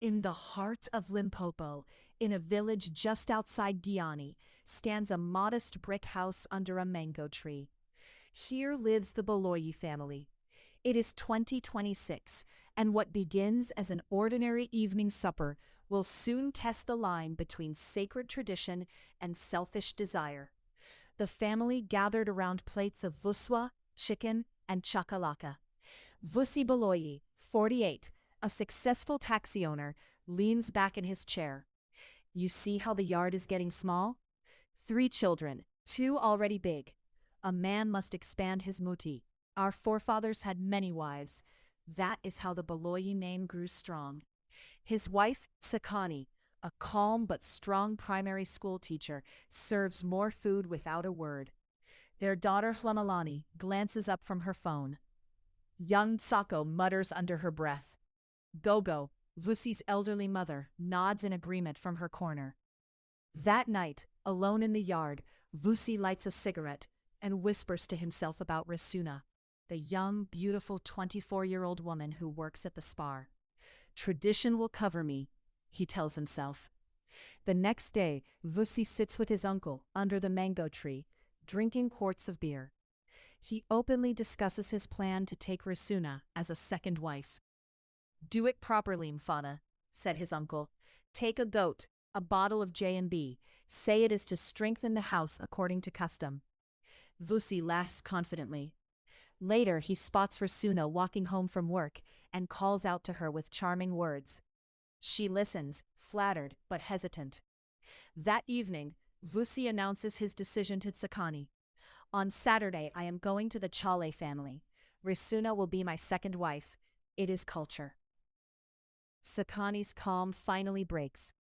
In the heart of Limpopo, in a village just outside Giani, stands a modest brick house under a mango tree. Here lives the Baloyi family. It is 2026, and what begins as an ordinary evening supper will soon test the line between sacred tradition and selfish desire. The family gathered around plates of vuswa, chicken, and chakalaka. Vusi Baloyi, 48, a successful taxi owner, leans back in his chair. You see how the yard is getting small? 3 children, 2 already big. A man must expand his muti. Our forefathers had many wives. That is how the Baloyi name grew strong. His wife, Tsakani, a calm but strong primary school teacher, serves more food without a word. Their daughter Hlanalani glances up from her phone. Young Tsako mutters under her breath. Gogo, Vusi's elderly mother, nods in agreement from her corner. That night, alone in the yard, Vusi lights a cigarette and whispers to himself about Risuna, the young, beautiful 24-year-old woman who works at the spar. Tradition will cover me, he tells himself. The next day, Vusi sits with his uncle under the mango tree, drinking quarts of beer. He openly discusses his plan to take Risuna as a second wife. Do it properly, Mfana, said his uncle. Take a goat, a bottle of J&B. Say it is to strengthen the house according to custom. Vusi laughs confidently. Later, he spots Risuna walking home from work and calls out to her with charming words. She listens, flattered but hesitant. That evening, Vusi announces his decision to Tsakani. On Saturday, I am going to the Chale family. Risuna will be my second wife. It is culture. Tsakani's calm finally breaks.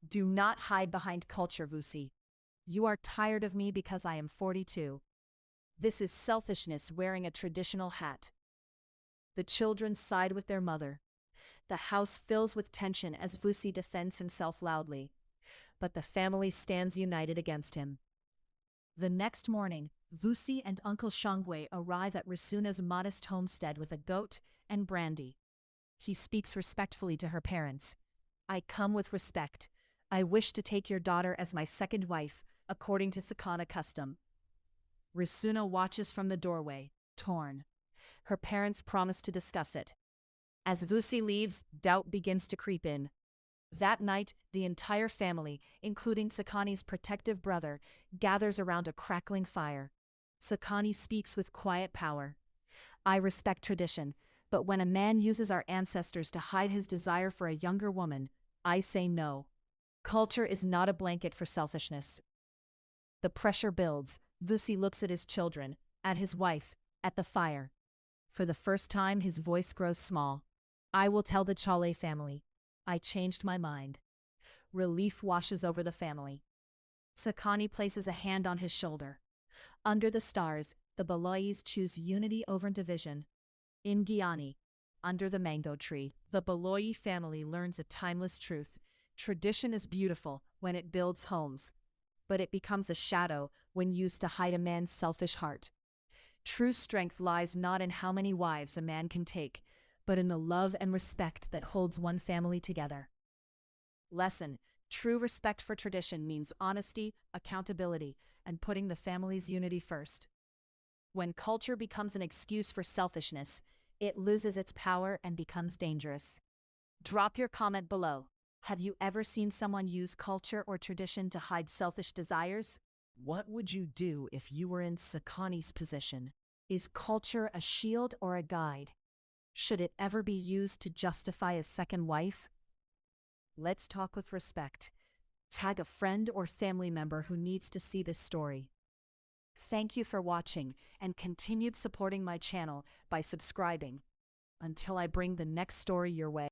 Do not hide behind culture, Vusi. You are tired of me because I am 42. This is selfishness wearing a traditional hat. The children side with their mother. The house fills with tension as Vusi defends himself loudly. But the family stands united against him. The next morning, Vusi and Uncle Shangwe arrive at Risuna's modest homestead with a goat and brandy. He speaks respectfully to her parents. I come with respect. I wish to take your daughter as my second wife, according to Sakana custom. Risuna watches from the doorway, torn. Her parents promise to discuss it. As Vusi leaves, doubt begins to creep in. That night, the entire family, including Tsakani's protective brother, gathers around a crackling fire. Tsakani speaks with quiet power. I respect tradition, but when a man uses our ancestors to hide his desire for a younger woman, I say no. Culture is not a blanket for selfishness. The pressure builds. Vusi looks at his children, at his wife, at the fire. For the first time, his voice grows small. I will tell the Chale family. I changed my mind. Relief washes over the family. Tsakani places a hand on his shoulder. Under the stars, the Baloyis choose unity over division. In Giani, under the mango tree, the Baloyi family learns a timeless truth. Tradition is beautiful when it builds homes, but it becomes a shadow when used to hide a man's selfish heart. True strength lies not in how many wives a man can take, but in the love and respect that holds one family together. Lesson: true respect for tradition means honesty, accountability, and putting the family's unity first. When culture becomes an excuse for selfishness, it loses its power and becomes dangerous. Drop your comment below. Have you ever seen someone use culture or tradition to hide selfish desires? What would you do if you were in Tsakani's position? Is culture a shield or a guide? Should it ever be used to justify a second wife? Let's talk with respect. Tag a friend or family member who needs to see this story. Thank you for watching and continued supporting my channel by subscribing. Until I bring the next story your way.